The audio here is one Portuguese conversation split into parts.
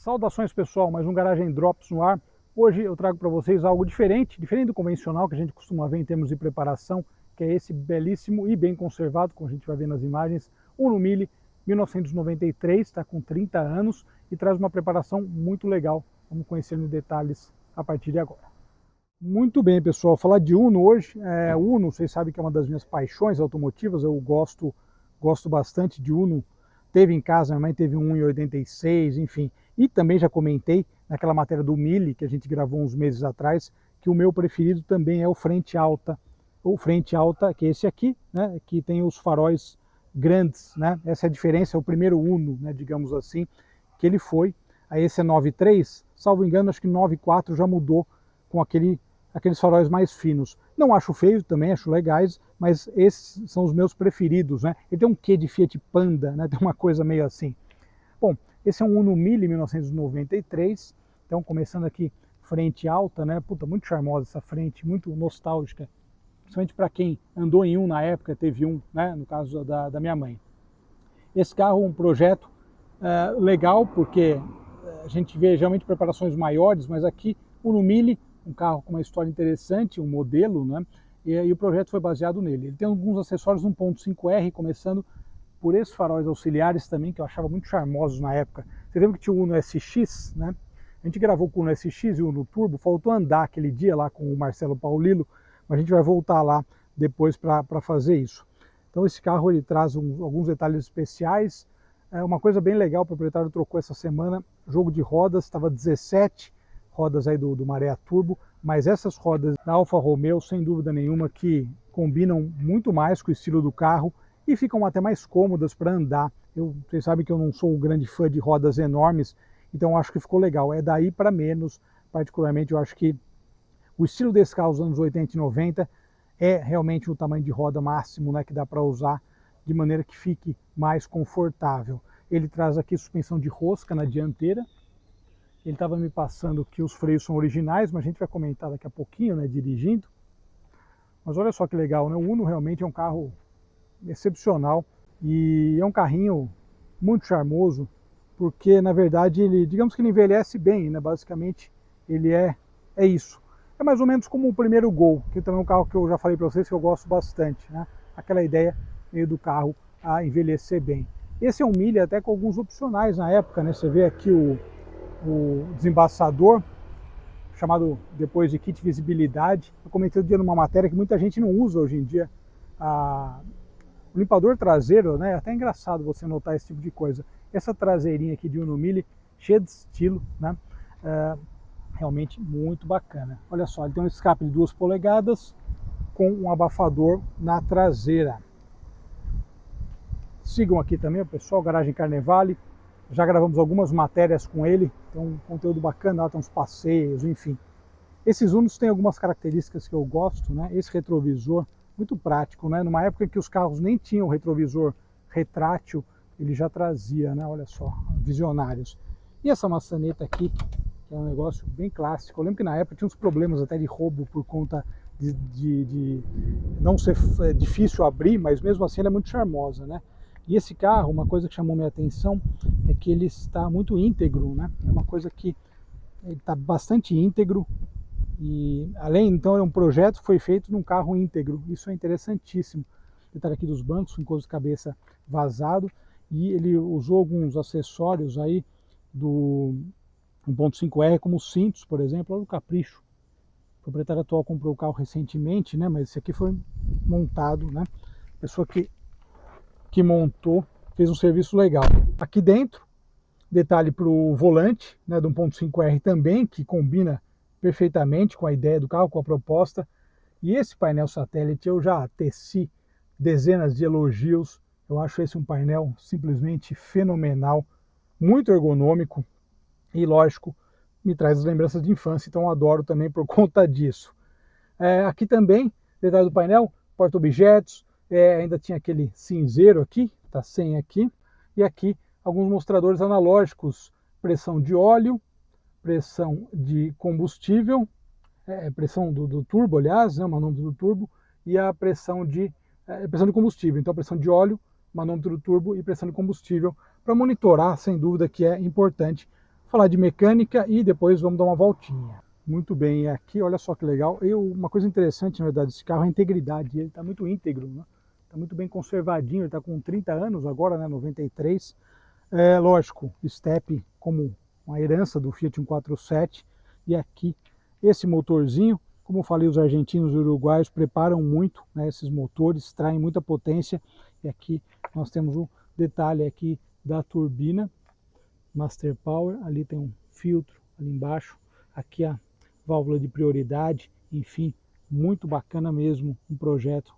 Saudações pessoal, mais um Garagem Drops no ar. Hoje eu trago para vocês algo diferente do convencional que a gente costuma ver em termos de preparação, que é esse belíssimo e bem conservado, como a gente vai ver nas imagens, Uno Mille 1993, está com 30 anos e traz uma preparação muito legal. Vamos conhecer em detalhes a partir de agora. Muito bem pessoal, falar de Uno hoje, Uno, vocês sabem que é uma das minhas paixões automotivas, eu gosto bastante de Uno. Teve em casa, minha mãe teve um em 86, enfim. E também já comentei naquela matéria do Mille, que a gente gravou uns meses atrás, que o meu preferido também é o Frente Alta. O Frente Alta, que é esse aqui, né, que tem os faróis grandes, né? Essa é a diferença, é o primeiro Uno, né, digamos assim, que ele foi. Aí esse é 93, salvo engano, acho que 94 já mudou com aqueles faróis mais finos. Não acho feio também, acho legais, mas esses são os meus preferidos, né? Ele tem um quê de Fiat Panda, né? Tem uma coisa meio assim. Bom, esse é um Uno Mille 1993, então começando aqui frente alta, né? Puta, muito charmosa essa frente, muito nostálgica, principalmente para quem andou em um na época, teve um, né? No caso da minha mãe. Esse carro é um projeto legal, porque a gente vê geralmente preparações maiores, mas aqui Uno Mille, um carro com uma história interessante, um modelo, né? E o projeto foi baseado nele. Ele tem alguns acessórios 1.5R, começando por esses faróis auxiliares também, que eu achava muito charmosos na época. Você lembra que tinha o Uno SX, né? A gente gravou com o Uno SX e o Uno Turbo, faltou andar aquele dia lá com o Marcelo Paulillo, mas a gente vai voltar lá depois para fazer isso. Então esse carro ele traz alguns detalhes especiais. Uma coisa bem legal, o proprietário trocou essa semana, jogo de rodas, estava 17 rodas aí do Maré Turbo, mas essas rodas da Alfa Romeo, sem dúvida nenhuma, que combinam muito mais com o estilo do carro e ficam até mais cômodas para andar. Vocês sabem que eu não sou um grande fã de rodas enormes, então acho que ficou legal. É daí para menos, particularmente eu acho que o estilo desse carro dos anos 80 e 90 é realmente o tamanho de roda máximo, né, que dá para usar de maneira que fique mais confortável. Ele traz aqui suspensão de rosca na dianteira. Ele estava me passando que os freios são originais, mas a gente vai comentar daqui a pouquinho, né, dirigindo. Mas olha só que legal, né? O Uno realmente é um carro excepcional e é um carrinho muito charmoso, porque na verdade ele, digamos que ele envelhece bem, né? Basicamente ele é isso. É mais ou menos como o primeiro Gol, que também é um carro que eu já falei para vocês que eu gosto bastante, né? Aquela ideia meio do carro a envelhecer bem. Esse é um Mille até com alguns opcionais na época, né? Você vê aqui o desembaçador, chamado depois de kit visibilidade. Eu comentei outro dia numa matéria que muita gente não usa hoje em dia. O limpador traseiro, né? É até engraçado você notar esse tipo de coisa. Essa traseirinha aqui de Uno Mille, cheia de estilo, né? Realmente muito bacana. Olha só, ele tem um escape de 2 polegadas com um abafador na traseira. Sigam aqui também o pessoal, Garagem Carnevale. Já gravamos algumas matérias com ele, tem um conteúdo bacana, tem uns passeios, enfim. Esses Unos têm algumas características que eu gosto, né? Esse retrovisor, muito prático, né? Numa época em que os carros nem tinham retrovisor retrátil, ele já trazia, né? Olha só, visionários. E essa maçaneta aqui, que é um negócio bem clássico. Eu lembro que na época tinha uns problemas até de roubo por conta de não ser difícil abrir, mas mesmo assim ela é muito charmosa, né? E esse carro, uma coisa que chamou minha atenção é que ele está muito íntegro, né? É uma coisa que ele está bastante íntegro e além, então, é um projeto que foi feito num carro íntegro. Isso é interessantíssimo. Detalhe aqui dos bancos, com encosto de cabeça vazado, e ele usou alguns acessórios aí do 1.5R, como cintos, por exemplo, olha o capricho. O proprietário atual comprou o carro recentemente, né? Mas esse aqui foi montado, né? A pessoa que montou, fez um serviço legal. Aqui dentro, detalhe para o volante, né, do 1.5R também, que combina perfeitamente com a ideia do carro, com a proposta. E esse painel satélite eu já teci dezenas de elogios. Eu acho esse um painel simplesmente fenomenal, muito ergonômico e, lógico, me traz lembranças de infância, então eu adoro também por conta disso. Aqui também, detalhe do painel, porta-objetos, ainda tinha aquele cinzeiro aqui, tá sem aqui, e aqui alguns mostradores analógicos, pressão de óleo, pressão de combustível, pressão do turbo, aliás, né, o manômetro do turbo, e a pressão de combustível, então pressão de óleo, manômetro do turbo e pressão de combustível, para monitorar, sem dúvida que é importante, falar de mecânica e depois vamos dar uma voltinha. Muito bem, aqui olha só que legal. Uma coisa interessante, na verdade, desse carro é a integridade. Ele está muito íntegro, né? Está muito bem conservadinho, ele está com 30 anos agora, né? 93. Lógico, step como uma herança do Fiat 147. E aqui, esse motorzinho, como eu falei, os argentinos e uruguaios preparam muito, né, esses motores, traem muita potência. E aqui nós temos o detalhe aqui da turbina, Master Power, ali tem um filtro ali embaixo, aqui a válvula de prioridade, enfim, muito bacana mesmo um projeto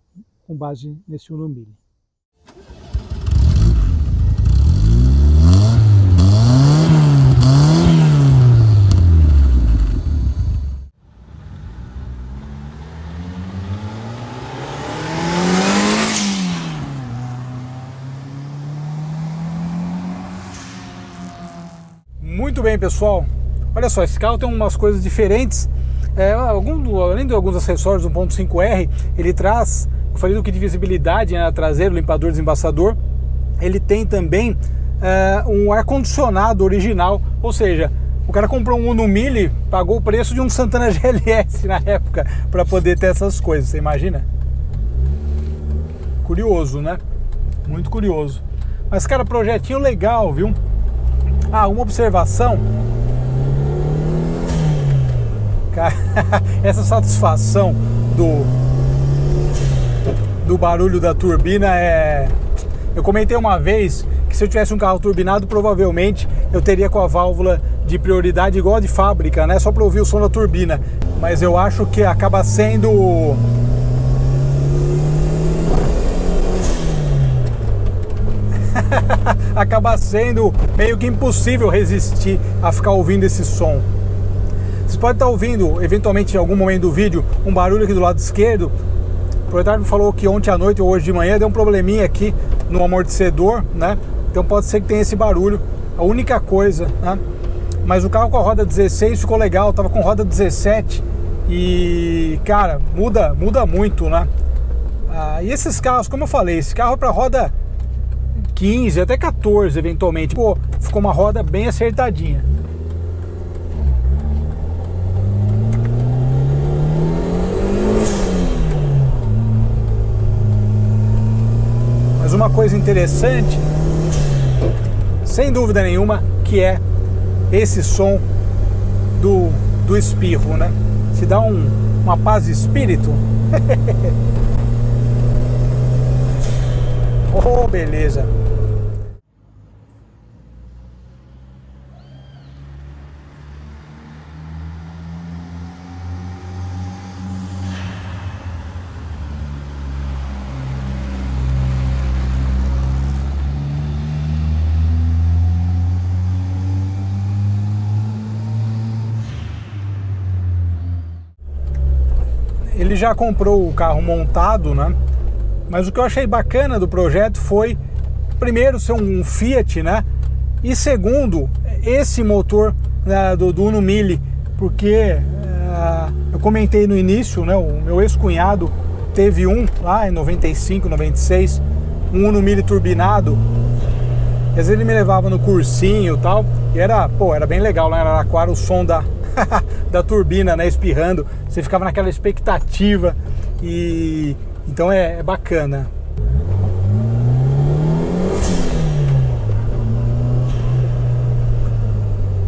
com base nesse Uno Mille. Muito bem, pessoal, olha só, esse carro tem umas coisas diferentes. Além de alguns acessórios do 1.5R, ele traz, eu falei do kit de visibilidade, né, traseiro, limpador, desembaçador. Ele tem também um ar-condicionado original, ou seja, o cara comprou um Uno Mille, pagou o preço de um Santana GLS na época para poder ter essas coisas, você imagina? Curioso, né? Muito curioso. Mas, cara, projetinho legal, viu? Uma observação. Essa satisfação do barulho da turbina eu comentei uma vez que se eu tivesse um carro turbinado, provavelmente eu teria com a válvula de prioridade igual a de fábrica, né? Só para ouvir o som da turbina. Mas eu acho que acaba sendo meio que impossível resistir a ficar ouvindo esse som. Você pode estar ouvindo, eventualmente, em algum momento do vídeo, um barulho aqui do lado esquerdo. O proprietário falou que ontem à noite ou hoje de manhã deu um probleminha aqui no amortecedor, né? Então pode ser que tenha esse barulho, a única coisa, né? Mas o carro com a roda 16 ficou legal, tava com roda 17 e, cara, muda muito, né? E esses carros, como eu falei, esse carro é para roda 15, até 14 eventualmente. Ficou uma roda bem acertadinha. Mas uma coisa interessante, sem dúvida nenhuma, que é esse som do espirro, né? Se dá uma paz de espírito. Oh, beleza. Ele já comprou o carro montado, né? Mas o que eu achei bacana do projeto foi, primeiro, ser um Fiat, né? E segundo, esse motor, né, do Uno Mille, porque eu comentei no início, né? O meu ex-cunhado teve um lá em 95, 96, um Uno Mille turbinado. E às vezes ele me levava no cursinho e tal, e era bem legal lá em Araraquara o som da turbina, né, espirrando. Você ficava naquela expectativa e então é bacana.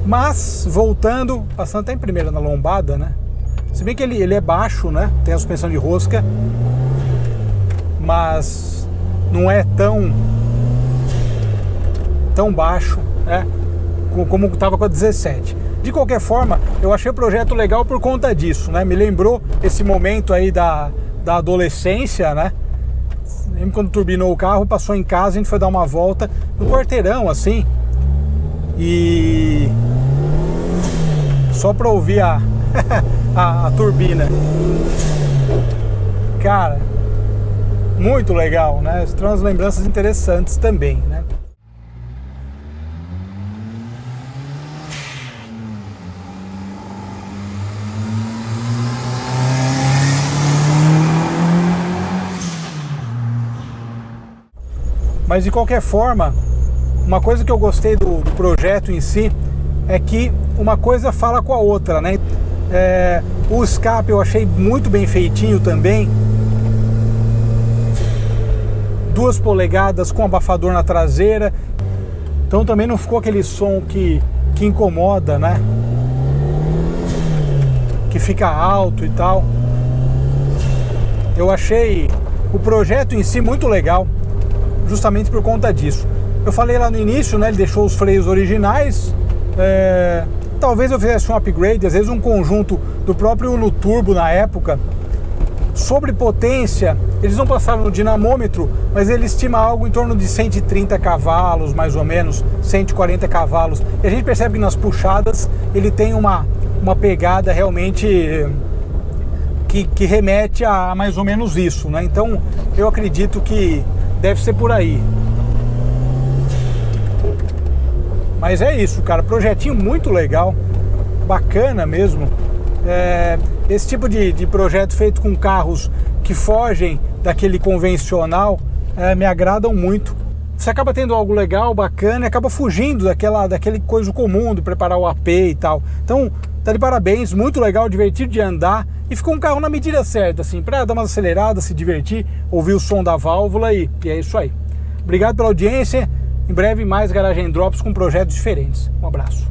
Mas voltando, passando até em primeira na lombada, né? Se bem que ele é baixo, né? Tem a suspensão de rosca, mas não é tão baixo, né? Como estava com a 17. De qualquer forma, eu achei o projeto legal por conta disso, né? Me lembrou esse momento aí da adolescência, né? Lembro quando turbinou o carro, passou em casa, a gente foi dar uma volta no quarteirão, assim, e só pra ouvir a turbina. Cara, muito legal, né? Traz umas lembranças interessantes também, né? Mas de qualquer forma, uma coisa que eu gostei do projeto em si é que uma coisa fala com a outra, né? O escape eu achei muito bem feitinho também. 2 polegadas com abafador na traseira. Então também não ficou aquele som que incomoda, né? Que fica alto e tal. Eu achei o projeto em si muito legal, justamente por conta disso. Eu falei lá no início, né? Ele deixou os freios originais. Talvez eu fizesse um upgrade, às vezes um conjunto do próprio Uno Turbo na época. Sobre potência, eles não passaram no dinamômetro, mas ele estima algo em torno de 130 cavalos, mais ou menos, 140 cavalos. E a gente percebe que nas puxadas ele tem uma pegada realmente que remete a mais ou menos isso, né? Então eu acredito que deve ser por aí. Mas é isso, cara, projetinho muito legal, bacana mesmo. Esse tipo de projeto feito com carros que fogem daquele convencional me agradam muito. Você acaba tendo algo legal, bacana, e acaba fugindo daquele coisa comum de preparar o AP e tal. Então, tá de parabéns, muito legal, divertido de andar, e ficou um carro na medida certa, assim, para dar uma acelerada, se divertir, ouvir o som da válvula e é isso aí. Obrigado pela audiência. Em breve mais Garagem Drops com projetos diferentes. Um abraço.